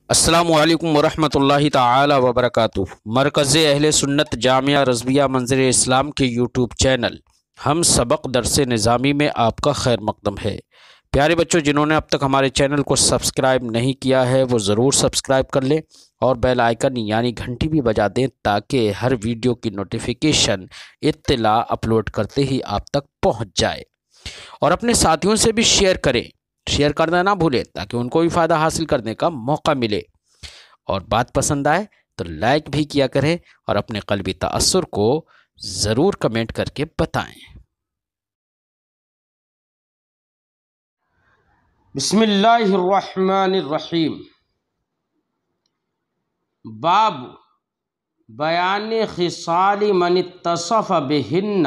السلام علیکم ورحمۃ اللہ تعالی وبرکاتہ۔ مرکز اہل سنت جامعہ رضویہ منظر اسلام کے یوٹیوب چینل ہم سبق درس نظامی میں آپ کا خیر مقدم ہے۔ پیارے بچوں، جنہوں نے اب تک ہمارے چینل کو سبسکرائب نہیں کیا ہے وہ ضرور سبسکرائب کر لیں اور بیل آئیکن یعنی گھنٹی بھی بجا دیں تاکہ ہر ویڈیو کی نوٹیفیکیشن اطلاع اپلوڈ کرتے ہی آپ تک پہنچ جائے، اور اپنے ساتھیوں سے بھی شیئر کرنا نہ بھولیں تاکہ ان کو بھی فائدہ حاصل کرنے کا موقع ملے، اور بات پسند آئے تو لائک بھی کیا کریں اور اپنے قلبی تأثر کو ضرور کمنٹ کر کے بتائیں۔ بسم اللہ الرحمن الرحیم۔ باب بیان خصال من اتصف بہن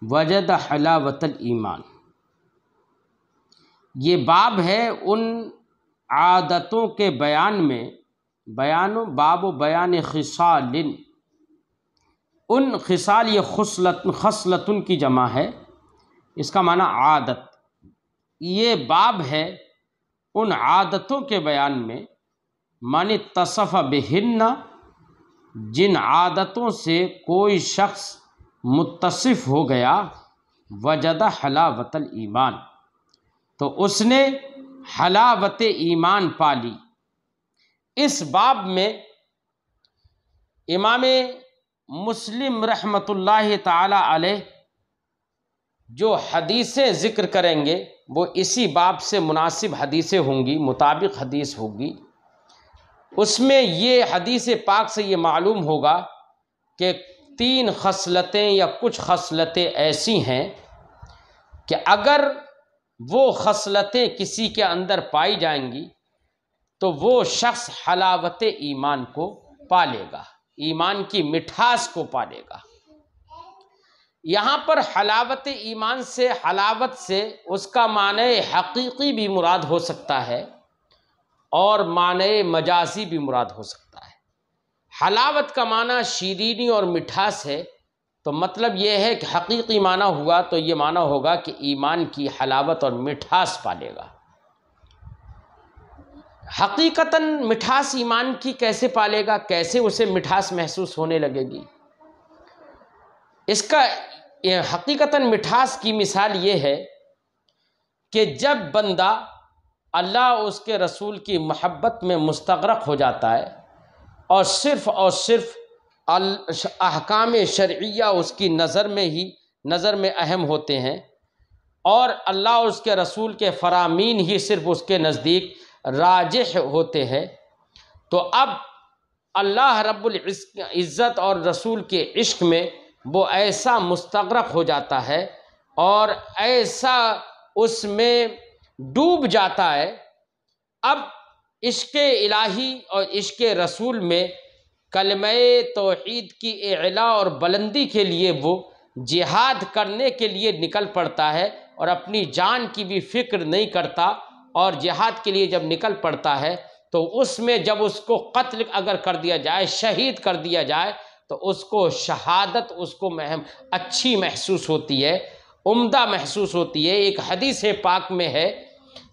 وجد حلاوت الایمان۔ یہ باب ہے ان عادتوں کے بیان میں، باب بیان خصال، ان خصال، یہ خصلتن کی جمع ہے، اس کا معنی عادت۔ یہ باب ہے ان عادتوں کے بیان میں، من اتصف بہن، جن عادتوں سے کوئی شخص متصف ہو گیا، وجد حلاوت الایمان، تو اس نے حلاوت ایمان پالی۔ اس باب میں امام مسلم رحمۃ اللہ تعالی علیہ جو حدیثیں ذکر کریں گے وہ اسی باب سے مناسب حدیثیں ہوں گی، مطابق حدیث ہوگی۔ اس میں یہ حدیث پاک سے یہ معلوم ہوگا کہ 3 خصلتیں یا کچھ خصلتیں ایسی ہیں کہ اگر وہ خصلتیں کسی کے اندر پائی جائیں گی تو وہ شخص حلاوت ایمان کو پالے گا، ایمان کی مٹھاس کو پالے گا۔ یہاں پر حلاوت ایمان سے، حلاوت سے اس کا معنی حقیقی بھی مراد ہو سکتا ہے اور معنی مجازی بھی مراد ہو سکتا ہے۔ حلاوت کا معنی شیرینی اور مٹھاس ہے، تو مطلب یہ ہے کہ حقیقی معنی ہوا تو یہ معنی ہوگا کہ ایمان کی حلاوت اور مٹھاس پالے گا۔ حقیقتاً مٹھاس ایمان کی کیسے پالے گا، کیسے اسے مٹھاس محسوس ہونے لگے گی؟ اس کا حقیقتاً مٹھاس کی مثال یہ ہے کہ جب بندہ اللہ اور اس کے رسول کی محبت میں مستغرق ہو جاتا ہے اور صرف احکام شرعیہ اس کی نظر میں اہم ہوتے ہیں، اور اللہ اور اس کے رسول کے فرامین ہی صرف اس کے نزدیک راجح ہوتے ہیں، تو اب اللہ رب العزت اور رسول کے عشق میں وہ ایسا مستغرق ہو جاتا ہے اور ایسا اس میں ڈوب جاتا ہے، اب عشق الہی اور عشق رسول میں کلمہ توحید کی اعلاء اور بلندی کے لیے وہ جہاد کرنے کے لیے نکل پڑتا ہے، اور اپنی جان کی بھی فکر نہیں کرتا، اور جہاد کے لیے جب نکل پڑتا ہے تو اس میں جب اس کو قتل اگر کر دیا جائے، شہید کر دیا جائے، تو اس کو شہادت اس کو اچھی محسوس ہوتی ہے، عمدہ محسوس ہوتی ہے۔ ایک حدیث پاک میں ہے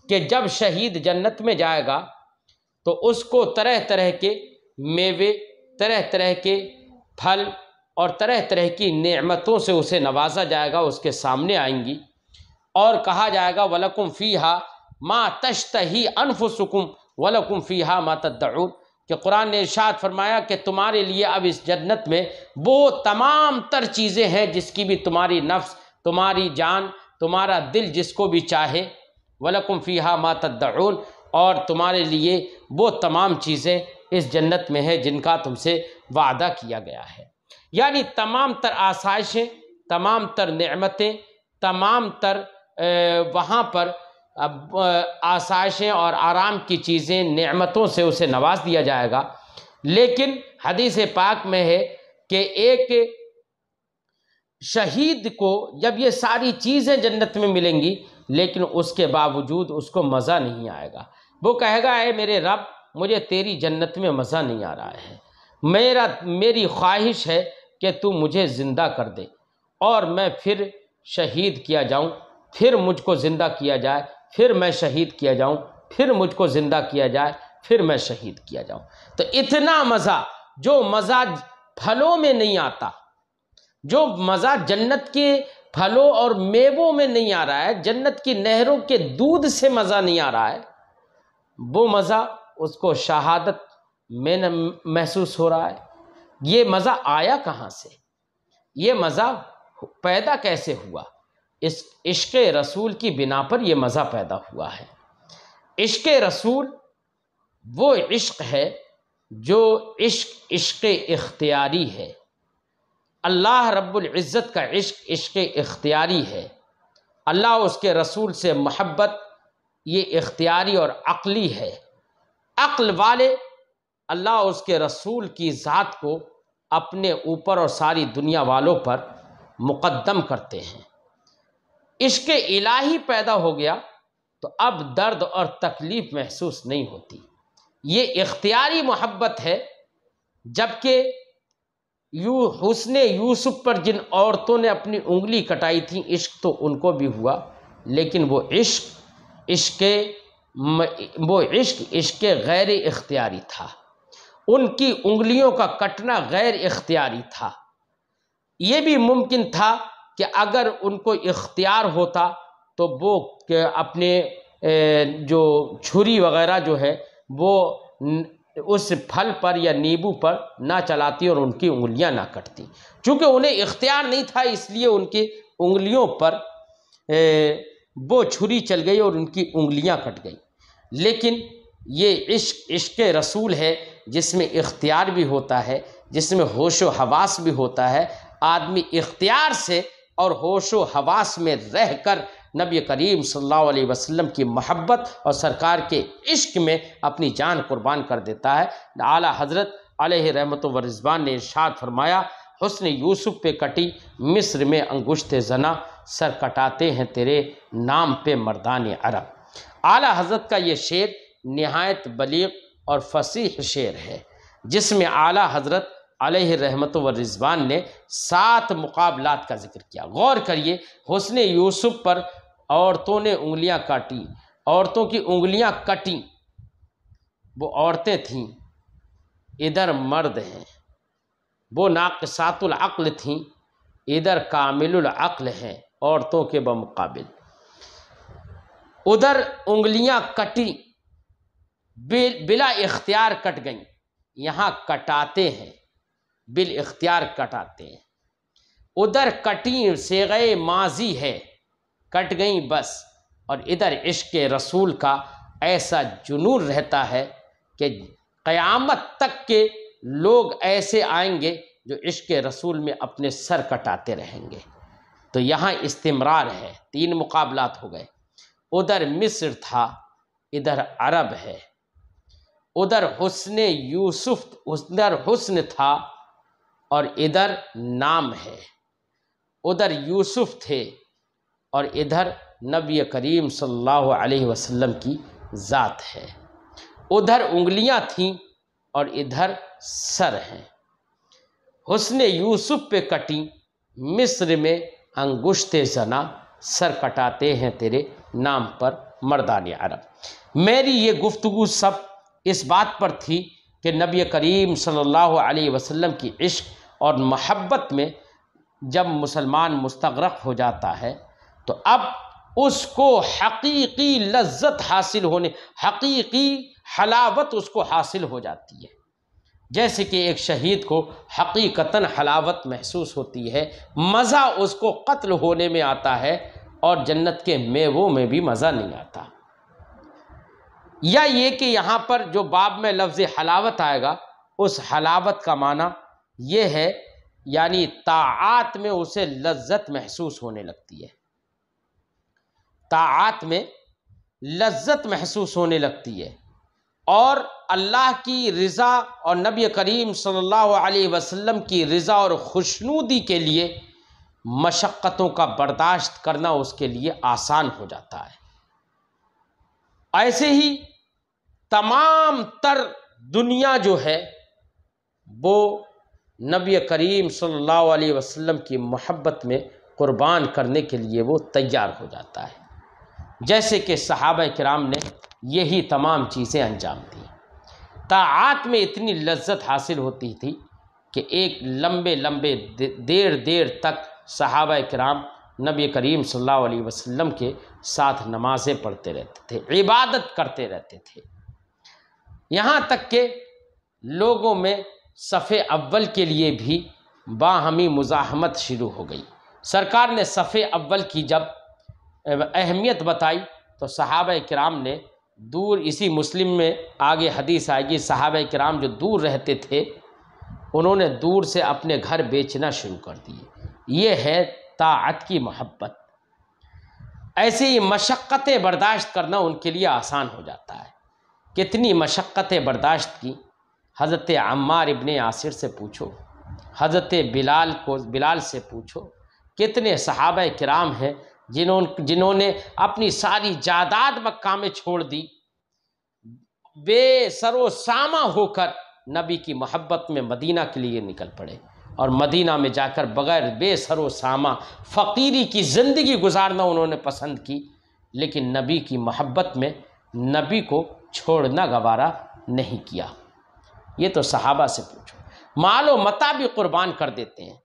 کہ جب شہید جنت میں جائے گا تو اس کو طرح طرح کے میوے، طرح طرح کے پھل اور طرح طرح کی نعمتوں سے اسے نوازا جائے گا، اس کے سامنے آئیں گی، اور کہا جائے گا وَلَكُمْ فِيهَا مَا تَشْتَهِي أَنفُسُكُمْ وَلَكُمْ فِيهَا مَا تَدَّعُونَ، کہ قرآن نے ارشاد فرمایا کہ تمہارے لیے اب اس جنت میں وہ تمام تر چیزیں ہیں جس کی بھی تمہاری نفس، تمہاری جان، تمہارا دل جس کو بھی چاہے، وَلَكُمْ فِيهَا مَا تَدَّعُونَ، اور تمہارے لیے وہ تمام چیزیں اس جنت میں ہے جن کا تم سے وعدہ کیا گیا ہے۔ یعنی تمام تر آسائشیں، تمام تر نعمتیں، تمام تر وہاں پر آسائشیں اور آرام کی چیزیں، نعمتوں سے اسے نواز دیا جائے گا۔ لیکن حدیث پاک میں ہے کہ ایک شہید کو جب یہ ساری چیزیں جنت میں ملیں گی لیکن اس کے باوجود اس کو مزہ نہیں آئے گا، وہ کہے گا اے میرے رب، مجھے تیری جنت میں مزہ نہیں آ رہا ہے، میری خواہش ہے کہ تو مجھے زندہ کر دے اور میں پھر شہید کیا جاؤں، پھر مجھ کو زندہ کیا جائے، پھر میں شہید کیا جاؤں، پھر مجھ کو زندہ کیا جائے، پھر میں شہید کیا جاؤں۔ تو اتنا مزہ، جو مزہ پھلوں میں نہیں آتا، جو مزہ جنت کے پھلوں اور میووں میں نہیں آ رہا ہے، جنت کی نہروں کے دودھ سے مزہ نہیں آ رہا ہے، وہ مزہ اس کو شہادت میں محسوس ہو رہا ہے۔ یہ مزہ آیا کہاں سے؟ یہ مزہ پیدا کیسے ہوا؟ اس عشق رسول کی بنا پر یہ مزہ پیدا ہوا ہے۔ عشق رسول وہ عشق ہے جو عشق اختیاری ہے۔ اللہ رب العزت کا عشق اختیاری ہے۔ اللہ اس کے رسول سے محبت یہ اختیاری اور عقلی ہے۔ عقل والے اللہ اس کے رسول کی ذات کو اپنے اوپر اور ساری دنیا والوں پر مقدم کرتے ہیں۔ عشق الہی پیدا ہو گیا تو اب درد اور تکلیف محسوس نہیں ہوتی۔ یہ اختیاری محبت ہے، جبکہ حسن یوسف پر جن عورتوں نے اپنی انگلی کٹائی تھی، عشق تو ان کو بھی ہوا، لیکن وہ عشق غیر اختیاری تھا۔ ان کی انگلیوں کا کٹنا غیر اختیاری تھا۔ یہ بھی ممکن تھا کہ اگر ان کو اختیار ہوتا تو وہ اپنے جو چھری وغیرہ جو ہے وہ اس پھل پر یا نیبو پر نہ چلاتی اور ان کی انگلیاں نہ کٹتی۔ چونکہ انہیں اختیار نہیں تھا، اس لیے ان کی انگلیوں پر وہ چھری چل گئی اور ان کی انگلیاں کٹ گئیں۔ لیکن یہ عشق رسول ہے جس میں اختیار بھی ہوتا ہے، جس میں ہوش و حواس بھی ہوتا ہے۔ آدمی اختیار سے اور ہوش و حواس میں رہ کر نبی کریم صلی اللہ علیہ وسلم کی محبت اور سرکار کے عشق میں اپنی جان قربان کر دیتا ہے۔ اعلیٰ حضرت علیہ رحمت و رضوان نے ارشاد فرمایا، حسن یوسف پہ کٹی مصر میں انگشت زنا، سر کٹاتے ہیں تیرے نام پہ مردان عرب۔ اعلیٰ حضرت کا یہ شعر نہایت بلیغ اور فصیح شعر ہے، جس میں اعلیٰ حضرت علیہ رحمت و رضوان نے 7 مقابلات کا ذکر کیا۔ غور کریے، حسن یوسف پر عورتوں نے انگلیاں کاٹی، عورتوں کی انگلیاں کٹیں، وہ عورتیں تھیں، ادھر مرد ہیں، وہ ناقصات العقل تھیں، ادھر کامل العقل ہیں عورتوں کے بمقابل۔ ادھر انگلیاں کٹی، بلا اختیار کٹ گئیں، یہاں کٹاتے ہیں، بالاختیار کٹاتے ہیں۔ ادھر کٹیں صیغہ ماضی ہے، کٹ گئیں بس، اور ادھر عشق رسول کا ایسا جنون رہتا ہے کہ قیامت تک کے لوگ ایسے آئیں گے جو عشق رسول میں اپنے سر کٹاتے رہیں گے۔ تو یہاں استمرار ہے، 3 مقابلات ہو گئے۔ ادھر مصر تھا، ادھر عرب ہے۔ ادھر حسن یوسف، ادھر حسن تھا اور ادھر نام ہے۔ ادھر یوسف تھے اور ادھر نبی کریم صلی اللہ علیہ وسلم کی ذات ہے۔ ادھر انگلیاں تھیں اور ادھر سر ہیں۔ حسن یوسف پہ کٹیں مصر میں انگشت زنا، سر کٹاتے ہیں تیرے نام پر مردان عرب۔ میری یہ گفتگو سب اس بات پر تھی کہ نبی کریم صلی اللہ علیہ وسلم کی عشق اور محبت میں جب مسلمان مستغرق ہو جاتا ہے تو اب اس کو حقیقی لذت حاصل ہونے، حقیقی حلاوت اس کو حاصل ہو جاتی ہے۔ جیسے کہ ایک شہید کو حقیقتاً حلاوت محسوس ہوتی ہے، مزہ اس کو قتل ہونے میں آتا ہے اور جنت کے میووں میں بھی مزہ نہیں آتا۔ یا یہ کہ یہاں پر جو باب میں لفظ حلاوت آئے گا، اس حلاوت کا معنی یہ ہے یعنی طاعات میں اسے لذت محسوس ہونے لگتی ہے، طاعات میں لذت محسوس ہونے لگتی ہے، اور اللہ کی رضا اور نبی کریم صلی اللہ علیہ وسلم کی رضا اور خوشنودی کے لیے مشقتوں کا برداشت کرنا اس کے لیے آسان ہو جاتا ہے۔ ایسے ہی تمام تر دنیا جو ہے وہ نبی کریم صلی اللہ علیہ وسلم کی محبت میں قربان کرنے کے لیے وہ تیار ہو جاتا ہے، جیسے کہ صحابہ کرام نے یہی تمام چیزیں انجام دیں۔ طاعات میں اتنی لذت حاصل ہوتی تھی کہ ایک لمبے لمبے دیر تک صحابہ کرام نبی کریم صلی اللہ علیہ وسلم کے ساتھ نمازیں پڑھتے رہتے تھے، عبادت کرتے رہتے تھے، یہاں تک کہ لوگوں میں صف اول کے لیے بھی باہمی مزاحمت شروع ہو گئی۔ سرکار نے صف اول کی جب اہمیت بتائی تو صحابہ کرام نے دور، اسی مسلم میں آگے حدیث آئے گی، صحابہ کرام جو دور رہتے تھے انہوں نے دور سے اپنے گھر بیچنا شروع کر دیے۔ یہ ہے طاعت کی محبت۔ ایسے ہی مشقتیں برداشت کرنا ان کے لیے آسان ہو جاتا ہے۔ کتنی مشقتیں برداشت کی، حضرت عمار ابن یاسر سے پوچھو، حضرت بلال سے پوچھو، کتنے صحابہ کرام ہیں جنہوں نے اپنی ساری جائیداد مکہ میں چھوڑ دی، بے سر و سامہ ہو کر نبی کی محبت میں مدینہ کے لیے نکل پڑے، اور مدینہ میں جا کر بغیر بے سر و سامہ فقیری کی زندگی گزارنا انہوں نے پسند کی، لیکن نبی کی محبت میں نبی کو چھوڑنا گوارا نہیں کیا۔ یہ تو صحابہ سے پوچھو۔ مال و متاع بھی قربان کر دیتے ہیں،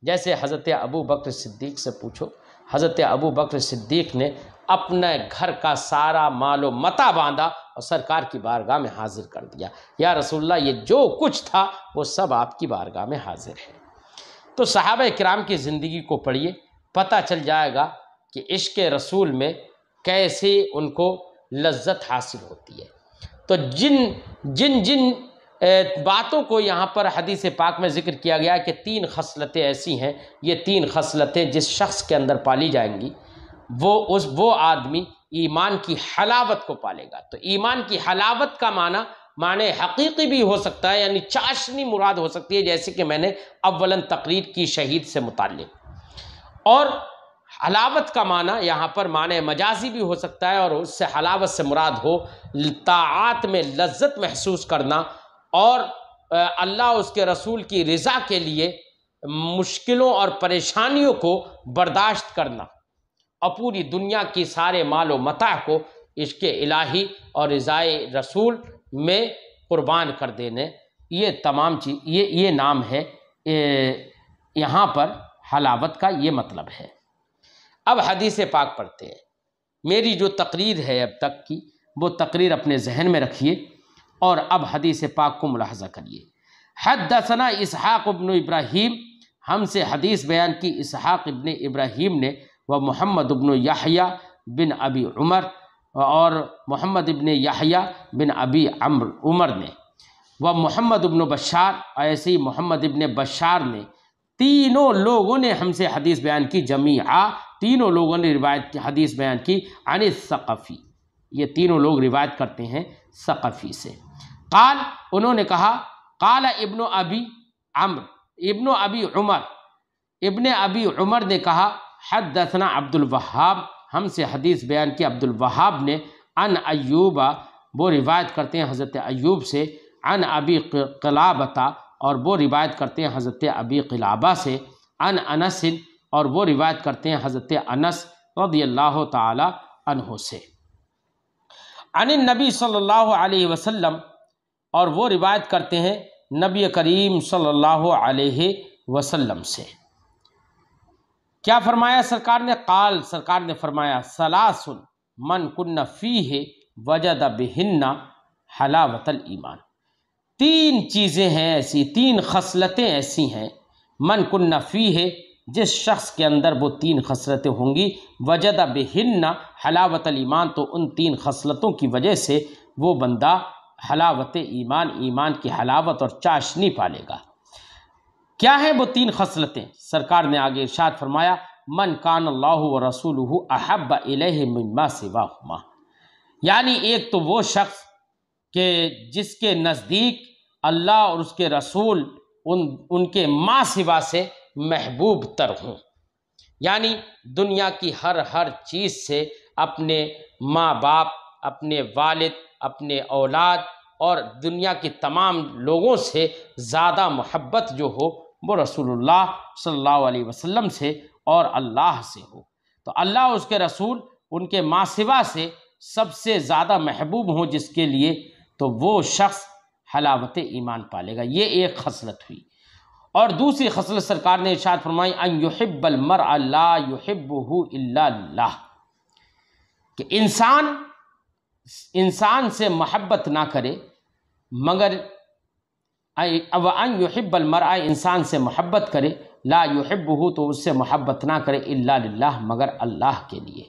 جیسے حضرت ابو بکر صدیق سے پوچھو، حضرت ابو بکر صدیق نے اپنے گھر کا سارا مال و متاع باندھا اور سرکار کی بارگاہ میں حاضر کر دیا، یا رسول اللہ یہ جو کچھ تھا وہ سب آپ کی بارگاہ میں حاضر ہے۔ تو صحابہ کرام کی زندگی کو پڑھیے، پتہ چل جائے گا کہ عشق رسول میں کیسے ان کو لذت حاصل ہوتی ہے۔ تو جن باتوں کو یہاں پر حدیث پاک میں ذکر کیا گیا کہ 3 خصلتیں ایسی ہیں، یہ 3 خصلتیں جس شخص کے اندر پالی جائیں گی وہ آدمی ایمان کی حلاوت کو پالے گا۔ تو ایمان کی حلاوت کا معنی حقیقی بھی ہو سکتا ہے، یعنی چاشنی مراد ہو سکتی ہے، جیسے کہ میں نے اولاً تقریر کی شہید سے متعلق، اور حلاوت کا معنی یہاں پر معنی مجازی بھی ہو سکتا ہے، اور اس سے حلاوت سے مراد ہو طاعات میں لذت محسوس کرنا، اور اللہ اس کے رسول کی رضا کے لیے مشکلوں اور پریشانیوں کو برداشت کرنا، اور پوری دنیا کی سارے مال و متاع کو عشق الہی اور رضائے رسول میں قربان کر دینے، یہ تمام چیز یہ نام ہے یہاں پر حلاوت کا، یہ مطلب ہے۔ اب حدیث پاک پڑھتے ہیں۔ میری جو تقریر ہے اب تک کی وہ تقریر اپنے ذہن میں رکھیے، اور اب حدیث پاک کو ملاحظہ کریے۔ حدثنا اسحاق ابن ابراہیم، ہم سے حدیث بیان کی اسحاق ابن ابراہیم نے، و محمد ابن یحییٰ بن ابی عمر، اور محمد ابن یحییٰ بن ابی عمر نے، و محمد ابن بشار، ایسے ہی محمد ابن بشار نے، تینوں لوگوں نے ہم سے حدیث بیان کی، جمیعہ تینوں لوگوں نے روایت کی حدیث بیان کی، عن الثقفی، یہ تینوں لوگ روایت کرتے ہیں ثقفی سے۔ قال، انہوں نے کہا، قال ابن ابی عمر نے کہا، حدثنا عبد الوہاب، ہم سے حدیث بیان کی عبد الوہاب نے، عن ایوب، وہ روایت کرتے ہیں حضرت ایوب سے، عن ابی قلابہ، اور وہ روایت کرتے ہیں حضرت ابی قلابہ سے، عن انس، اور وہ روایت کرتے ہیں حضرت انس رضی اللہ تعالی عنہ سے، عن النبی صلی اللہ علیہ وسلم، اور وہ روایت کرتے ہیں نبی کریم صلی اللہ علیہ وسلم سے۔ کیا فرمایا سرکار نے؟ قال، سرکار نے فرمایا، ثلاث من کن فیہ وجد بہن حلاوت الایمان، 3 چیزیں ہیں ایسی، 3 خصلتیں ایسی ہیں، من کن فیہ، جس شخص کے اندر وہ 3 خصلتیں ہوں گی، وجد بہن حلاوت الایمان، تو ان 3 خصلتوں کی وجہ سے وہ بندہ حلاوت ایمان، ایمان کی حلاوت اور چاشنی پالے گا۔ کیا ہیں وہ 3 خصلتیں؟ سرکار نے آگے ارشاد فرمایا، من کان اللہ ورسولہ احب الیہ مما سواہما، یعنی ایک تو وہ شخص کہ جس کے نزدیک اللہ اور اس کے رسول ان کے ما سوا سے محبوب تر ہوں، یعنی دنیا کی ہر چیز سے اپنے ماں باپ، اپنے والد، اپنے اولاد اور دنیا کی تمام لوگوں سے زیادہ محبت جو ہو وہ رسول اللہ صلی اللہ علیہ وسلم سے اور اللہ سے ہو۔ تو اللہ اس کے رسول ان کے ما سوا سے سب سے زیادہ محبوب ہوں جس کے لیے، تو وہ شخص حلاوت ایمان پالے گا۔ یہ ایک خصلت ہوئی۔ اور دوسری خصلت سرکار نے ارشاد فرمائی ان یحب المرء لا یحبہ الا اللہ، کہ انسان سے محبت نہ کرے مگر وَأَن يُحِبَّ الْمَرْءَ، انسان سے محبت کرے، لا يُحِبُّهُ، تو اس سے محبت نہ کرے، الا للہ، مگر اللہ کے لیے،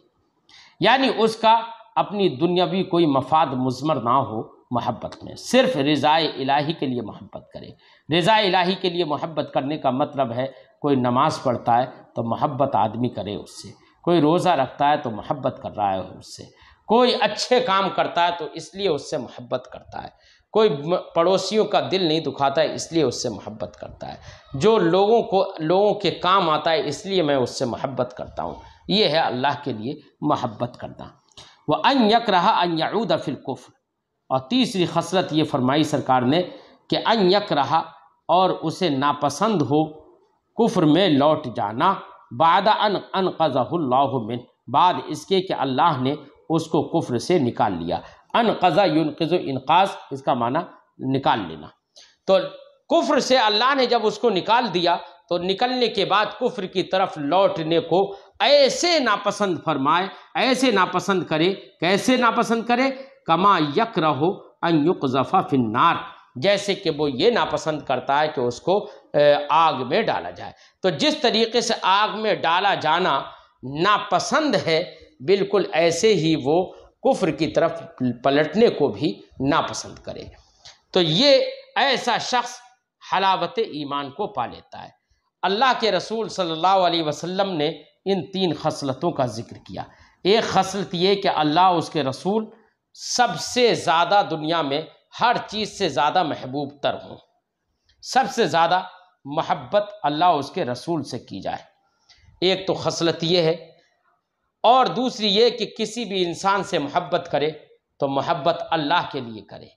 یعنی اس کا اپنی دنیاوی کوئی مفاد مضمر نہ ہو محبت میں، صرف رضائے الہی کے لیے محبت کرے۔ رضا الہی کے لیے محبت کرنے کا مطلب ہے کوئی نماز پڑھتا ہے تو محبت آدمی کرے اس سے، کوئی روزہ رکھتا ہے تو محبت کر رہا ہے اس سے، کوئی اچھے کام کرتا ہے تو اس لیے اس سے محبت کرتا ہے، کوئی پڑوسیوں کا دل نہیں دکھاتا ہے اس لیے اس سے محبت کرتا ہے، جو لوگوں کے کام آتا ہے اس لیے میں اس سے محبت کرتا ہوں۔ یہ ہے اللہ کے لیے محبت کرنا۔ وَأَن يَكْرَهَ أَن يَعُودَ فِي الْكُفْرِ، اور تیسری خصلت یہ فرمائی سرکار نے کہ ان یکرہ، اور اسے ناپسند ہو کفر میں لوٹ جانا، بعد ان انقذہ اللہ من، بعد اس کے کہ اللہ نے اس کو کفر سے نکال لیا۔ انقذہ ینقذ، انقاذ اس کا معنی نکال لینا۔ تو کفر سے اللہ نے جب اس کو نکال دیا تو نکلنے کے بعد کفر کی طرف لوٹنے کو ایسے ناپسند فرمائے، ایسے ناپسند کرے، کیسے ناپسند کرے؟ کما یکرہ ان یقذف فی النار، جیسے کہ وہ یہ ناپسند کرتا ہے کہ اس کو آگ میں ڈالا جائے۔ تو جس طریقے سے آگ میں ڈالا جانا ناپسند ہے، بالکل ایسے ہی وہ کفر کی طرف پلٹنے کو بھی ناپسند کرے۔ تو یہ ایسا شخص حلاوت ایمان کو پا لیتا ہے۔ اللہ کے رسول صلی اللہ علیہ وسلم نے ان تین خصلتوں کا ذکر کیا۔ ایک خصلت یہ کہ اللہ اس کے رسول سب سے زیادہ دنیا میں ہر چیز سے زیادہ محبوب تر ہوں، سب سے زیادہ محبت اللہ اس کے رسول سے کی جائے، ایک تو خصلت یہ ہے۔ اور دوسری یہ کہ کسی بھی انسان سے محبت کرے تو محبت اللہ کے لیے کرے،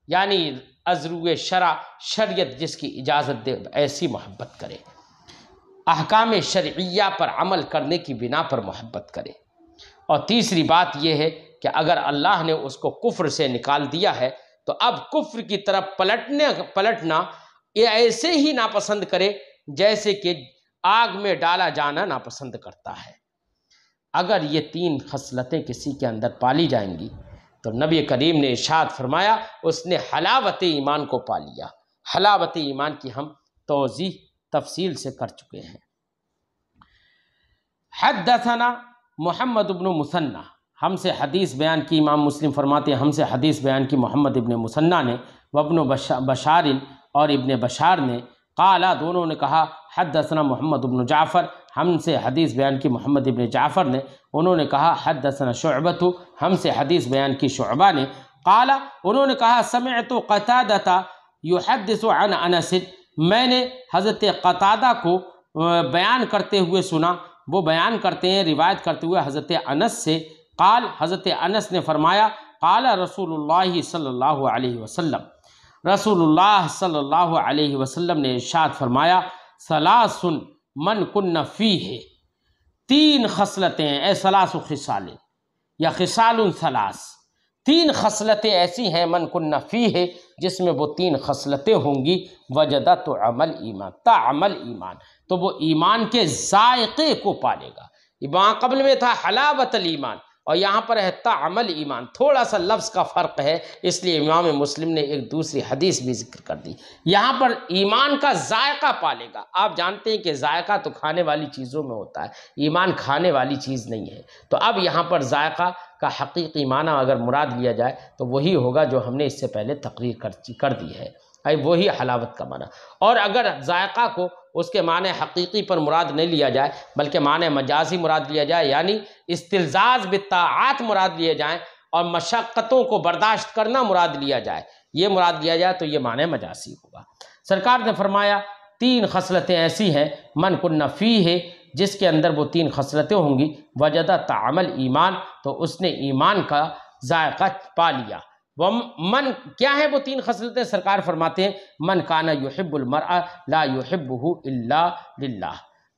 یعنی ازرو شریعت جس کی اجازت دے ایسی محبت کرے، احکام شرعیہ پر عمل کرنے کی بنا پر محبت کرے۔ اور تیسری بات یہ ہے کہ اگر اللہ نے اس کو کفر سے نکال دیا ہے تو اب کفر کی طرف پلٹنا یہ ایسے ہی ناپسند کرے جیسے کہ آگ میں ڈالا جانا ناپسند کرتا ہے۔ اگر یہ تین خصلتیں کسی کے اندر پالی جائیں گی تو نبی کریم نے ارشاد فرمایا اس نے حلاوت ایمان کو پا لیا۔ حلاوت ایمان کی ہم توضیح تفصیل سے کر چکے ہیں۔ حدثنا محمد بن مثنى، ہم سے حدیث بیان کی، امام مسلم فرماتے ہیں ہم سے حدیث بیان کی محمد ابن مثنى نے، وابن بشار اور ابن بشار نے، قالا دونوں نے کہا، حدثنا محمد بن جعفر، ہم سے حدیث بیان کی محمد ابن جعفر نے، انہوں نے کہا حدثنا شعبۃ، ہم سے حدیث بیان کی شعبہ نے، قالا انہوں نے کہا سمعت قتادہ یحدث عن انس، میں نے حضرت قتادہ کو بیان کرتے ہوئے سنا، وہ بیان کرتے ہیں روایت کرتے ہوئے حضرت انس سے، قال حضرت انس نے فرمایا قال رسول اللہ صلی اللہ علیہ وسلم، رسول اللہ صلی اللہ علیہ وسلم نے ارشاد فرمایا ثلاث من کن فیہ، تین خصلتیں، اے ثلاث خصال یا خصال ثلاث، تین خصلتیں ایسی ہیں من کن فیہ جس میں وہ تین خصلتیں ہوں گی، وجدہ تو عمل ایمان، تعمل ایمان، تو وہ ایمان کے ذائقے کو پالے گا۔ وہاں قبل میں تھا حلاوت الایمان اور یہاں پر ہے تعمل ایمان، تھوڑا سا لفظ کا فرق ہے، اس لیے امام مسلم نے ایک دوسری حدیث بھی ذکر کر دی۔ یہاں پر ایمان کا ذائقہ پالے گا۔ آپ جانتے ہیں کہ ذائقہ تو کھانے والی چیزوں میں ہوتا ہے، ایمان کھانے والی چیز نہیں ہے، تو اب یہاں پر ذائقہ کا حقیقی معنی اگر مراد لیا جائے تو وہی ہوگا جو ہم نے اس سے پہلے تقریر کر دی ہے، وہی حلاوت کا معنی۔ اور اگر ذائقہ کو اس کے معنی حقیقی پر مراد نہیں لیا جائے بلکہ معنی مجازی مراد لیا جائے، یعنی استلزاز بالطاعات مراد لیے جائیں اور مشقتوں کو برداشت کرنا مراد لیا جائے، یہ مراد لیا جائے تو یہ معنی مجازی ہوگا۔ سرکار نے فرمایا تین خصلتیں ایسی ہیں من کن فیہ، جس کے اندر وہ تین خصلتیں ہوں گی، وجدہ تعمل ایمان، تو اس نے ایمان کا ذائقہ پا لیا۔ من کیا ہے وہ تین خصلتیں؟ سرکار فرماتے ہیں من کان یحب المرء لا یحبہ الا للہ،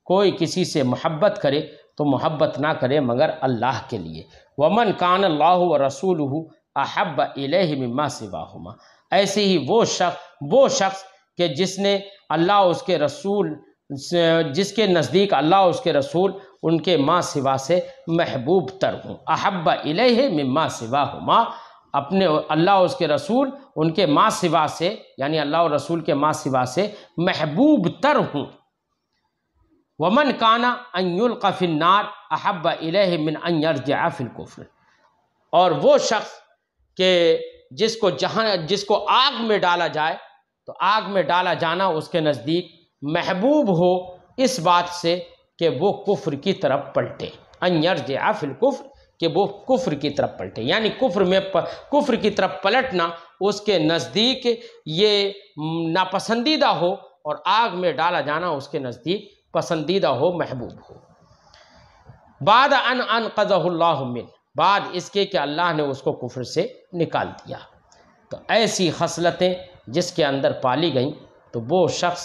کوئی کسی سے محبت کرے تو محبت نہ کرے مگر اللہ کے لیے۔ ومن کان اللہ ورسولہ احب الیہ مما سواہما، ایسے ہی وہ شخص کہ جس نے اللہ اس کے رسول جس کے نزدیک اللہ اس کے رسول ان کے ماں سوا سے محبوب تر ہوں، احب الیہ مما سواہما، اپنے اللہ اس کے رسول ان کے ماں سوا سے، یعنی اللہ اور رسول کے ماں سوا سے محبوب تر ہوں۔ ومن کان ان یلقى فی النار احب الیہ من ان یرجع فی الکفر، اور وہ شخص کہ جس کو آگ میں ڈالا جائے تو آگ میں ڈالا جانا اس کے نزدیک محبوب ہو اس بات سے کہ وہ کفر کی طرف پلٹے، ان یرجع فی الکفر، کہ وہ کفر کی طرف پلٹے، یعنی کفر کی طرف پلٹنا اس کے نزدیک یہ ناپسندیدہ ہو، اور آگ میں ڈالا جانا اس کے نزدیک پسندیدہ ہو، محبوب ہو۔ بعد ان انقذہ اللہ من، بعد اس کے کہ اللہ نے اس کو کفر سے نکال دیا۔ تو ایسی خصلتیں جس کے اندر پالی گئیں تو وہ شخص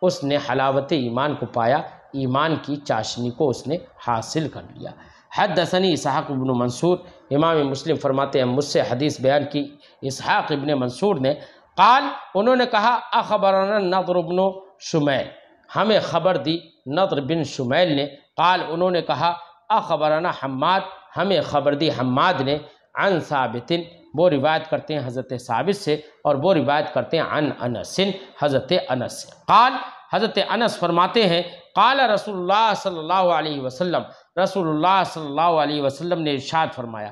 اس نے حلاوت ایمان کو پایا، ایمان کی چاشنی کو اس نے حاصل کر لیا۔ حدثنی اسحاق بن منصور، امام مسلم فرماتے ہیں مجھ سے حدیث بیان کی اسحاق ابن منصور نے، قال، انہوں نے کہا، اخبرنا نضر بن شمیل، ہمیں خبر دی نضر بن شمیل نے، قال، انہوں نے کہا، اخبرنا حماد، ہمیں خبر دی حماد نے، عن ثابت، وہ روایت کرتے ہیں حضرت ثابت سے، اور وہ روایت کرتے ہیں عن انس، حضرت انس سے، قال، حضرت انس فرماتے ہیں، قال رسول اللہ صلی اللہ علیہ وسلم، رسول اللہ صلی اللہ علیہ وسلم نے ارشاد فرمایا۔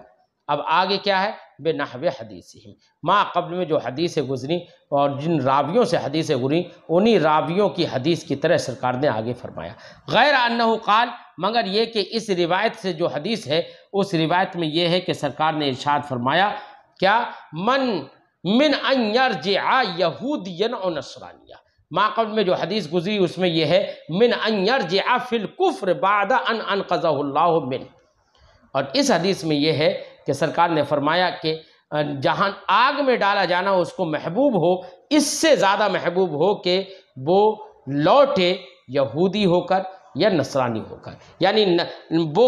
اب آگے کیا ہے؟ بے نحو حدیثہم، ما قبل میں جو حدیثیں گزری اور جن راویوں سے حدیثیں گزری انہی راویوں کی حدیث کی طرح سرکار نے آگے فرمایا، غیر انہ قال، مگر یہ کہ اس روایت سے جو حدیث ہے اس روایت میں یہ ہے کہ سرکار نے ارشاد فرمایا، کیا؟ من ان یرجع یہودیا او نصرانیہ، ما قبل میں جو حدیث گزری اس میں یہ ہے من ان یرجع فی الکفر بعد ان انقذہ اللہ من، اور اس حدیث میں یہ ہے کہ سرکار نے فرمایا کہ جہاں آگ میں ڈالا جانا اس کو محبوب ہو، اس سے زیادہ محبوب ہو کہ وہ لوٹے یہودی ہو کر یا نصرانی ہو کر، یعنی وہ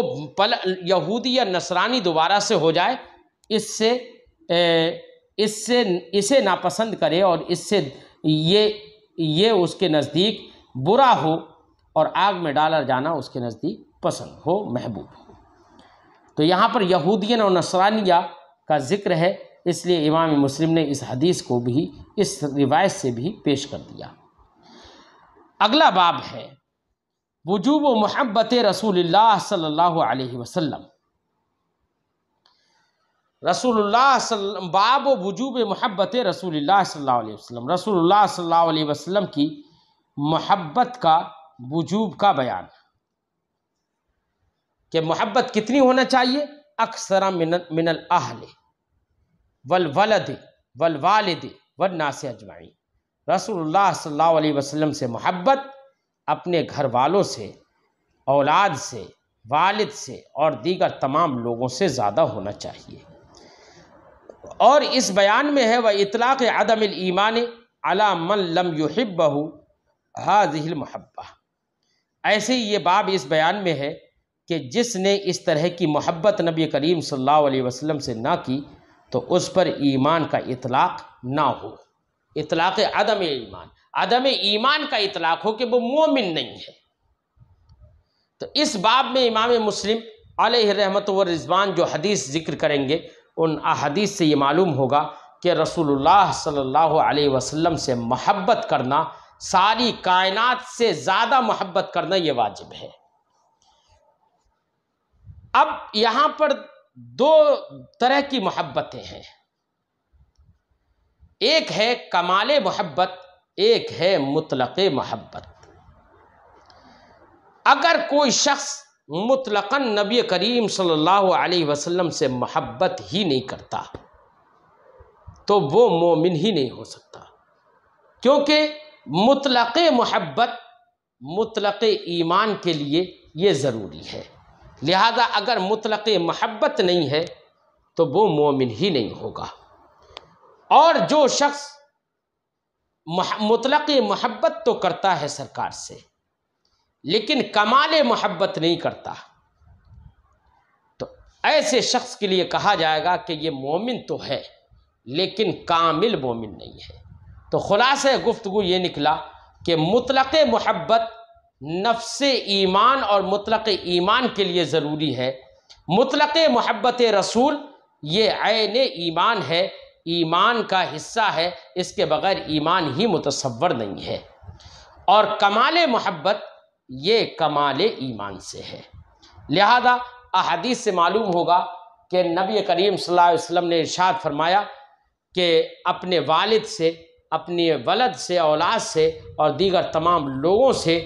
یہودی یا نصرانی دوبارہ سے ہو جائے، اسے ناپسند کرے اور اس سے یہ اس کے نزدیک برا ہو، اور آگ میں ڈالا جانا اس کے نزدیک پسند ہو، محبوب ہو۔ تو یہاں پر یہودین اور نصرانیہ کا ذکر ہے، اس لیے امام مسلم نے اس حدیث کو بھی اس روایت سے بھی پیش کر دیا۔ اگلا باب ہے وجوب و محبت رسول اللہ صلی اللہ علیہ وسلم، باب وجوب محبت رسول اللہ صلی اللہ علیہ وسلم، رسول اللہ صلی اللہ علیہ وسلم کی محبت کا وجوب کا بیان، کہ محبت کتنی ہونا چاہیے؟ اکثر من الاہل والولد والوالد والناس اجمعین، رسول اللہ صلی اللہ علیہ وسلم سے محبت اپنے گھر والوں سے، اولاد سے، والد سے اور دیگر تمام لوگوں سے زیادہ ہونا چاہیے۔ اور اس بیان میں ہے وَإِطْلَاقِ عَدَمِ الْإِيمَانِ عَلَى مَنْ لَمْ يُحِبَّهُ هَذِهِ الْمُحَبَّةِ، ایسے ہی یہ باب اس بیان میں ہے کہ جس نے اس طرح کی محبت نبی کریم صلی اللہ علیہ وسلم سے نہ کی تو اس پر ایمان کا اطلاق نہ ہو، اطلاق عدم ایمان، عدم ایمان کا اطلاق ہو کہ وہ مومن نہیں ہے۔ تو اس باب میں امام مسلم علیہ رحمت و رضوان جو حدیث ذکر کریں گے ان احادیث سے یہ معلوم ہوگا کہ رسول اللہ صلی اللہ علیہ وسلم سے محبت کرنا، ساری کائنات سے زیادہ محبت کرنا یہ واجب ہے۔ اب یہاں پر دو طرح کی محبتیں ہیں، ایک ہے کمال محبت، ایک ہے مطلق محبت۔ اگر کوئی شخص مطلقاً نبی کریم صلی اللہ علیہ وسلم سے محبت ہی نہیں کرتا تو وہ مومن ہی نہیں ہو سکتا، کیونکہ مطلق محبت مطلق ایمان کے لیے یہ ضروری ہے، لہذا اگر مطلق محبت نہیں ہے تو وہ مومن ہی نہیں ہوگا۔ اور جو شخص مطلق محبت تو کرتا ہے سرکار سے لیکن کمال محبت نہیں کرتا تو ایسے شخص کے لیے کہا جائے گا کہ یہ مومن تو ہے لیکن کامل مومن نہیں ہے۔ تو خلاصہ گفتگو یہ نکلا کہ مطلق محبت نفس ایمان اور مطلق ایمان کے لیے ضروری ہے، مطلق محبت رسول یہ عین ایمان ہے، ایمان کا حصہ ہے، اس کے بغیر ایمان ہی متصور نہیں ہے، اور کمال محبت یہ کمال ایمان سے ہے۔ لہذا احادیث سے معلوم ہوگا کہ نبی کریم صلی اللہ علیہ وسلم نے ارشاد فرمایا کہ اپنے والد سے، اپنے ولد سے، اولاد سے اور دیگر تمام لوگوں سے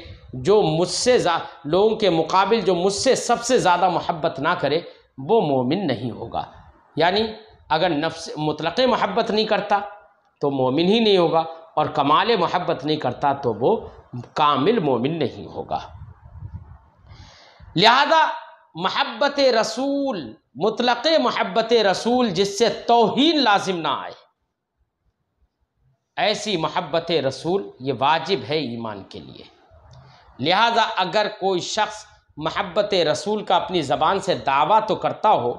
جو مجھ سے لوگوں کے مقابل جو مجھ سے سب سے زیادہ محبت نہ کرے وہ مومن نہیں ہوگا۔ یعنی اگر نفس مطلق محبت نہیں کرتا تو مومن ہی نہیں ہوگا، اور کمال محبت نہیں کرتا تو وہ کامل مومن نہیں ہوگا۔ لہذا محبت رسول، مطلق محبت رسول جس سے توہین لازم نہ آئے، ایسی محبت رسول یہ واجب ہے ایمان کے لیے۔ لہذا اگر کوئی شخص محبت رسول کا اپنی زبان سے دعویٰ تو کرتا ہو،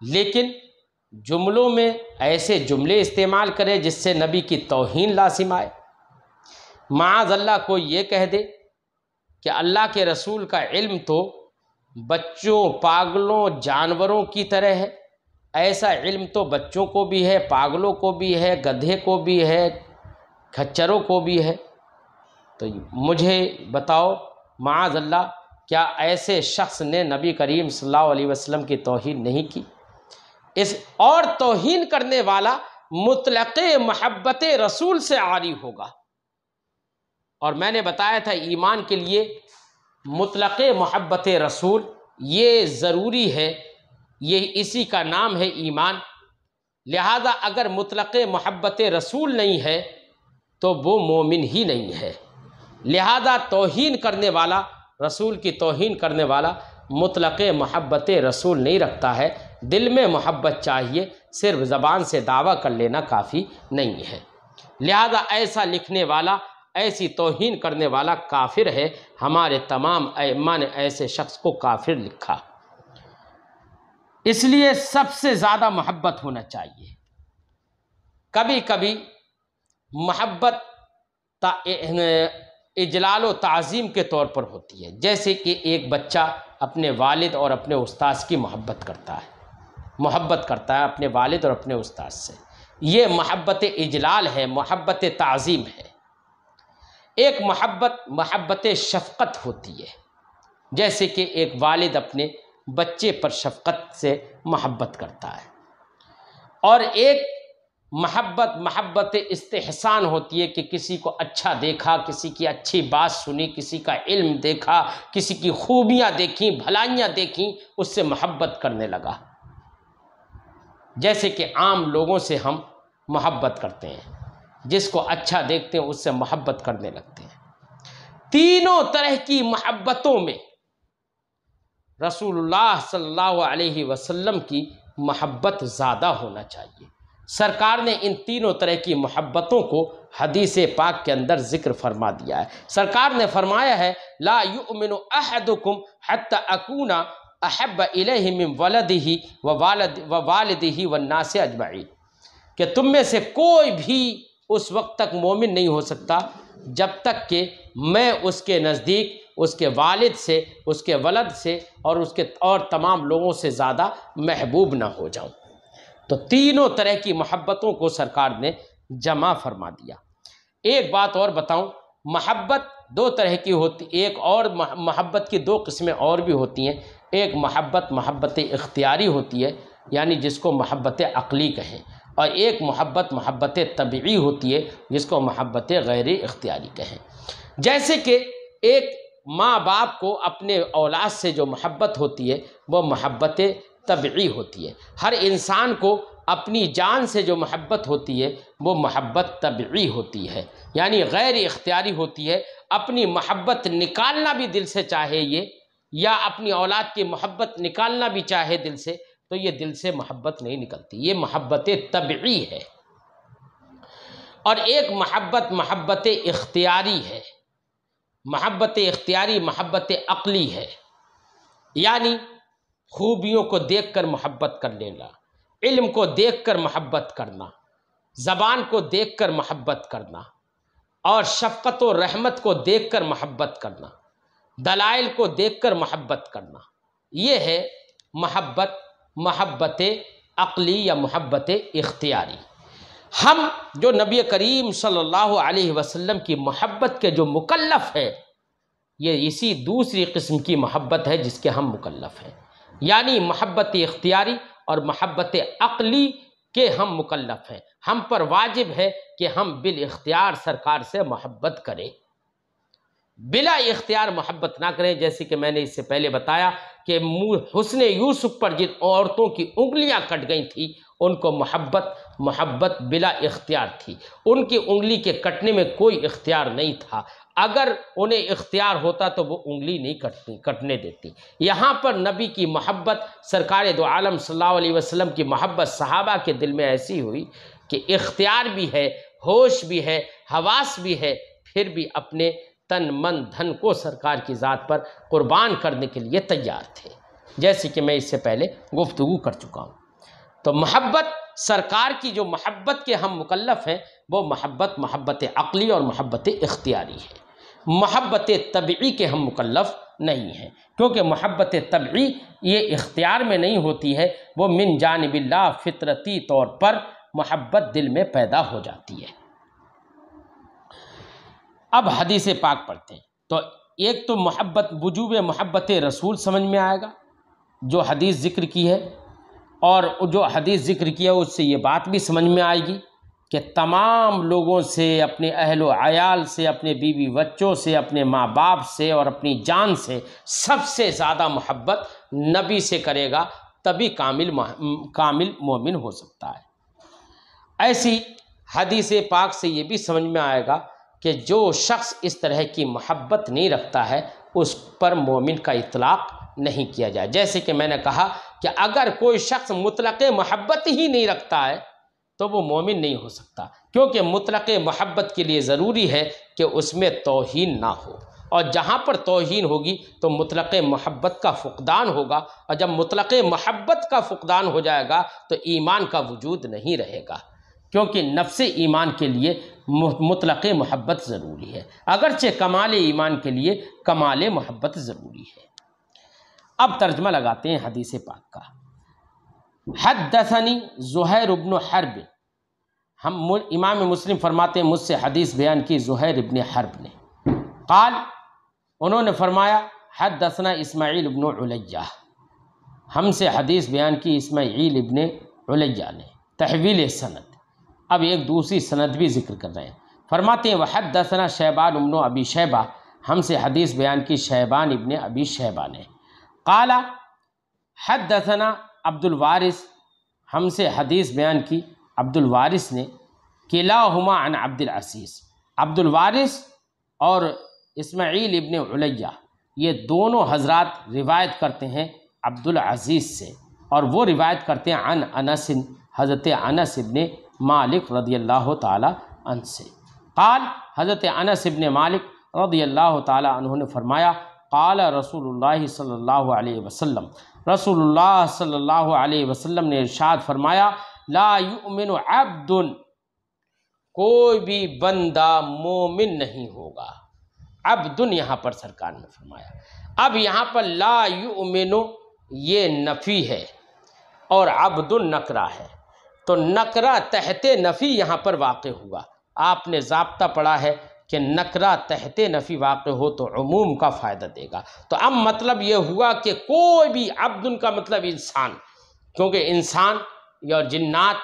لیکن جملوں میں ایسے جملے استعمال کرے جس سے نبی کی توہین لازم آئے، معاذ اللہ کوئی یہ کہہ دے کہ اللہ کے رسول کا علم تو بچوں، پاگلوں، جانوروں کی طرح ہے، ایسا علم تو بچوں کو بھی ہے، پاگلوں کو بھی ہے، گدھے کو بھی ہے، کھچروں کو بھی ہے۔ تو مجھے بتاؤ معاذ اللہ کیا ایسے شخص نے نبی کریم صلی اللہ علیہ وسلم کی توہین نہیں کی؟ اور توہین کرنے والا مطلق محبت رسول سے عاری ہوگا۔ اور میں نے بتایا تھا ایمان کے لیے مطلق محبت رسول یہ ضروری ہے، یہ اسی کا نام ہے ایمان۔ لہذا اگر مطلق محبت رسول نہیں ہے تو وہ مومن ہی نہیں ہے۔ لہذا توہین کرنے والا، رسول کی توہین کرنے والا مطلق محبت رسول نہیں رکھتا ہے، دل میں محبت چاہیے، صرف زبان سے دعویٰ کر لینا کافی نہیں ہے۔ لہذا ایسا لکھنے والا، ایسی توہین کرنے والا کافر ہے۔ ہمارے تمام ائمہ نے ایسے شخص کو کافر لکھا۔ اس لیے سب سے زیادہ محبت ہونا چاہیے۔ کبھی کبھی محبت اجلال و تعظیم کے طور پر ہوتی ہے، جیسے کہ ایک بچہ اپنے والد اور اپنے استاذ کی محبت کرتا ہے اپنے والد اور اپنے استاذ سے، یہ محبت اجلال ہے، محبت تعظیم ہے۔ ایک محبت شفقت ہوتی ہے، جیسے کہ ایک والد اپنے بچے پر شفقت سے محبت کرتا ہے، اور ایک محبت استحسان ہوتی ہے کہ کسی کو اچھا دیکھا، کسی کی اچھی بات سنی، کسی کا علم دیکھا، کسی کی خوبیاں دیکھیں، بھلائیاں دیکھیں، اس سے محبت کرنے لگا، جیسے کہ عام لوگوں سے ہم محبت کرتے ہیں، جس کو اچھا دیکھتے ہیں اس سے محبت کرنے لگتے ہیں۔ تینوں طرح کی محبتوں میں رسول اللہ صلی اللہ علیہ وسلم کی محبت زیادہ ہونا چاہیے۔ سرکار نے ان تینوں طرح کی محبتوں کو حدیث پاک کے اندر ذکر فرما دیا ہے۔ سرکار نے فرمایا ہے لا یؤمن احدکم حتی اکون احب الیہ من ولدہ ووالدہ والناس اجمعین، کہ تم میں سے کوئی بھی اس وقت تک مومن نہیں ہو سکتا جب تک کہ میں اس کے نزدیک، اس کے والد سے، اس کے ولد سے اور تمام لوگوں سے زیادہ محبوب نہ ہو جاؤں۔ تو تینوں طرح کی محبتوں کو سرکار نے جمع فرما دیا۔ ایک بات اور بتاؤں، محبت دو طرح کی ہوتی، ایک اور محبت کی دو قسمیں اور بھی ہوتی ہیں۔ ایک محبت اختیاری ہوتی ہے، یعنی جس کو محبت عقلی کہیں، اور ایک محبت طبعی ہوتی ہے جس کو محبت غیر اختیاری کہیں۔ جیسے کہ ایک ماں باپ کو اپنے اولاد سے جو محبت ہوتی ہے وہ محبت طبعی ہوتی ہے۔ ہر انسان کو اپنی جان سے جو محبت ہوتی ہے وہ محبت طبعی ہوتی ہے، یعنی غیر اختیاری ہوتی ہے۔ اپنی محبت نکالنا بھی دل سے چاہے یہ، یا اپنی اولاد کی محبت نکالنا بھی چاہے دل سے، تو یہ دل سے محبت نہیں نکلتی، یہ محبت طبعی ہے۔ اور ایک محبت اختیاری ہے۔ محبت اختیاری محبت عقلی ہے، یعنی خوبیوں کو دیکھ کر محبت کر لینا، علم کو دیکھ کر محبت کرنا، زبان کو دیکھ کر محبت کرنا، اور شفقت و رحمت کو دیکھ کر محبت کرنا، دلائل کو دیکھ کر محبت کرنا، یہ ہے محبت عقلی یا محبت اختیاری۔ ہم جو نبی کریم صلی اللہ علیہ وسلم کی محبت کے جو مکلف ہے، یہ اسی دوسری قسم کی محبت ہے جس کے ہم مکلف ہیں، یعنی محبت اختیاری اور محبت عقلی کے ہم مکلف ہیں۔ ہم پر واجب ہے کہ ہم بالاختیار سرکار سے محبت کریں، بلا اختیار محبت نہ کریں۔ جیسے کہ میں نے اس سے پہلے بتایا کہ حسن یوسف پر جن عورتوں کی انگلیاں کٹ گئی تھیں، ان کو محبت بلا اختیار تھی، ان کی انگلی کے کٹنے میں کوئی اختیار نہیں تھا۔ اگر انہیں اختیار ہوتا تو وہ انگلی نہیں کٹنے دیتی۔ یہاں پر نبی کی محبت، سرکار دو عالم صلی اللہ علیہ وسلم کی محبت صحابہ کے دل میں ایسی ہوئی کہ اختیار بھی ہے، ہوش بھی ہے، حواس بھی ہے، پھر بھی اپنے تن من دھن کو سرکار کی ذات پر قربان کرنے کے لیے تیار تھے، جیسے کہ میں اس سے پہلے گفتگو کر چکا ہوں۔ تو محبت، سرکار کی جو محبت کے ہم مکلف ہیں، وہ محبت عقلی اور محبت اختیاری ہے۔ محبت طبعی کے ہم مکلف نہیں ہیں، کیونکہ محبت طبعی یہ اختیار میں نہیں ہوتی ہے، وہ من جانب اللہ فطرتی طور پر محبت دل میں پیدا ہو جاتی ہے۔ اب حدیث پاک پڑھتے ہیں، تو ایک تو وجوب محبت رسول سمجھ میں آئے گا جو حدیث ذکر کی ہے، اور جو حدیث ذکر کیا اس سے یہ بات بھی سمجھ میں آئے گی کہ تمام لوگوں سے، اپنے اہل و عیال سے، اپنے بیوی بچوں سے، اپنے ماں باپ سے اور اپنی جان سے سب سے زیادہ محبت نبی سے کرے گا، تبھی کامل مومن ہو سکتا ہے۔ ایسی حدیث پاک سے یہ بھی سمجھ میں آئے گا کہ جو شخص اس طرح کی محبت نہیں رکھتا ہے، اس پر مومن کا اطلاق نہیں کیا جائے۔ جیسے کہ میں نے کہا کہ اگر کوئی شخص مطلق محبت ہی نہیں رکھتا ہے تو وہ مومن نہیں ہو سکتا، کیونکہ مطلق محبت کے لیے ضروری ہے کہ اس میں توہین نہ ہو، اور جہاں پر توہین ہوگی تو مطلق محبت کا فقدان ہوگا، اور جب مطلق محبت کا فقدان ہو جائے گا تو ایمان کا وجود نہیں رہے گا، کیونکہ نفس ایمان کے لیے مطلق محبت ضروری ہے، اگرچہ کمال ایمان کے لیے کمال محبت ضروری ہے۔ اب ترجمہ لگاتے ہیں حدیث پاک کا۔ حدثنی زہیر بن حرب، امام مسلم فرماتے ہیں مجھ سے حدیث بیان کی زہیر بن حرب نے، قال، انہوں نے فرمایا، حدثنا اسماعیل بن علیہ، ہم سے حدیث بیان کی اسماعیل ابن علیہ نے، تحویل سند۔ اب ایک دوسری سند بھی ذکر کر رہے ہیں، فرماتے ہیں وحدثنا شیبان بن ابی شیبہ، ہم سے حدیث بیان کی شیبان ابن ابی شیبہ نے، قال حدثنا عبد الوارث، ہم سے حدیث بیان کی عبد الوارث نے، کلاہما عن عبد العزیز، عبد الوارث اور اسماعیل ابن علیہ یہ دونوں حضرات روایت کرتے ہیں عبد العزیز سے، اور وہ روایت کرتے ہیں عن انس، حضرت انس ابن مالک رضی اللہ تعالی عنہ سے، قال، حضرت انس ابن مالک رضی اللہ تعالی عنہ نے فرمایا، قال رسول اللہ صلی اللہ علیہ وسلم، رسول اللہ صلی اللہ علیہ وسلم نے ارشاد فرمایا، لا یؤمن عبد، کوئی بھی بندہ مومن نہیں ہوگا۔ عبد یہاں پر سرکار نے فرمایا، اب یہاں پر لا یؤمن یہ نفی ہے اور عبد نکرہ ہے، تو نکرہ تحت نفی یہاں پر واقع ہوا۔ آپ نے ضابطہ پڑھا ہے کہ نکرہ تحت نفی واقع ہو تو عموم کا فائدہ دے گا، تو اب مطلب یہ ہوا کہ کوئی بھی عبد کا مطلب انسان، کیونکہ انسان اور جنات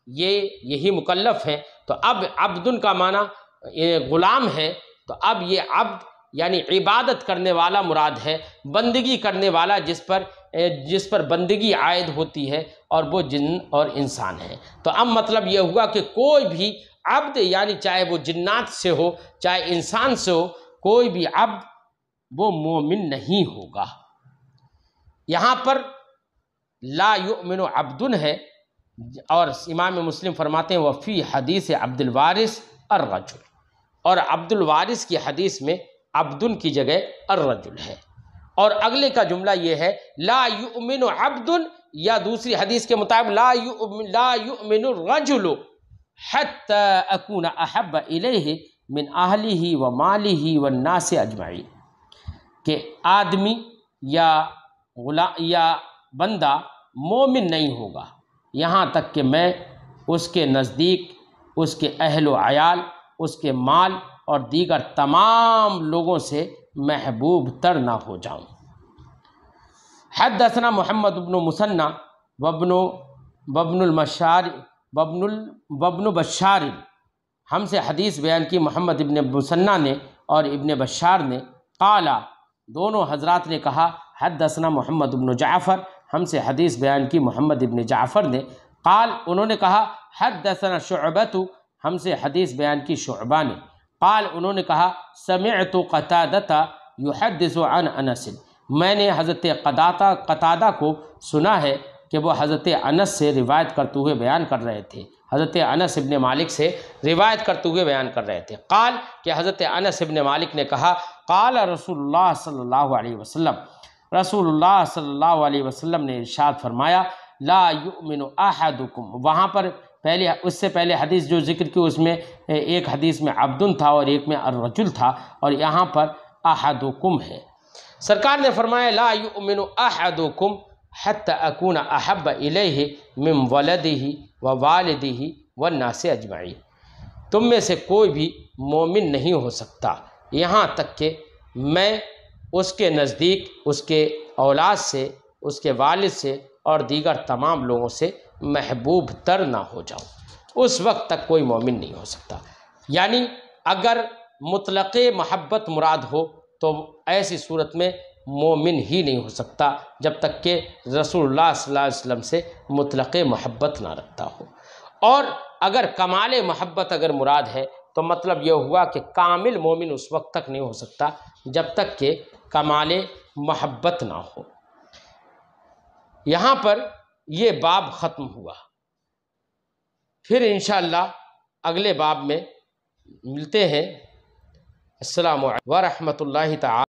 یہی مکلف ہیں، تو اب عبد کا معنی غلام ہے، تو اب یہ عبد یعنی عبادت کرنے والا مراد ہے، بندگی کرنے والا جس پر بندگی عائد ہوتی ہے، اور وہ جن اور انسان ہے۔ تو اب مطلب یہ ہوا کہ کوئی بھی عبد، یعنی چاہے وہ جنات سے ہو چاہے انسان سے ہو، کوئی بھی عبد وہ مومن نہیں ہوگا۔ یہاں پر لا یؤمن عبد ہے، اور امام مسلم فرماتے ہیں وفی حدیث عبد الوارث الرجل، اور عبد الوارث کی حدیث میں عبدن کی جگہ الرجل ہے، اور اگلے کا جملہ یہ ہے لا یؤمن عبد یا دوسری حدیث کے مطابق لا یؤمن الرجل حتی اکون احب الیہ من اہلہ و مالہ والناس اجمعین، کہ آدمی یا بندہ مومن نہیں ہوگا یہاں تک کہ میں اس کے نزدیک اس کے اہل و عیال، اس کے مال اور دیگر تمام لوگوں سے محبوب تر نہ ہو جاؤں۔ حدثنا محمد بن مسنہ وابن بشار، ہم سے حدیث بیان کی محمد ابن مسنہ نے اور ابن بشار نے، قالا، دونوں حضرات نے کہا، حدثنا محمد بن جعفر، ہم سے حدیث بیان کی محمد ابن جعفر نے، قال، انہوں نے کہا، حدثنا شعبۃ، ہم سے حدیث بیان کی شعبہ نے، قال، انہوں نے کہا، سمعت قتادہ یحدث عن انس، میں نے حضرت قتادہ کو سنا ہے کہ وہ حضرت انس سے روایت کرتے ہوئے بیان کر رہے تھے، حضرت انس ابن مالک سے روایت کرتے ہوئے بیان کر رہے تھے۔ قال، کہ حضرت انس ابن مالک نے کہا، قال رسول اللہ صلی اللہ علیہ وسلم، رسول اللہ صلی اللہ علیہ وسلم نے ارشاد فرمایا، لا یؤمن احدکم، وہاں پر اس سے پہلے حدیث جو ذکر کی اس میں ایک حدیث میں عبدن تھا اور ایک میں الرجل تھا، اور یہاں پر احدکم ہے۔ سرکار نے فرمایا، لا یؤمن احدکم حتی اکون احب الیہ من ولدہ ووالدہ والناس اجمعین، تم میں سے کوئی بھی مومن نہیں ہو سکتا یہاں تک کہ میں اس کے نزدیک اس کے اولاد سے، اس کے والد سے اور دیگر تمام لوگوں سے محبوب تر نہ ہو جاؤں، اس وقت تک کوئی مومن نہیں ہو سکتا۔ یعنی اگر مطلق محبت مراد ہو تو ایسی صورت میں مومن ہی نہیں ہو سکتا جب تک کہ رسول اللہ صلی اللہ علیہ وسلم سے مطلق محبت نہ رکھتا ہو۔ اور اگر کمال محبت اگر مراد ہے تو مطلب یہ ہوا کہ کامل مومن اس وقت تک نہیں ہو سکتا جب تک کہ کمال محبت نہ ہو۔ یہاں پر یہ باب ختم ہوا، پھر انشاءاللہ اگلے باب میں ملتے ہیں۔ السلام علیکم ورحمۃ اللہ تعالی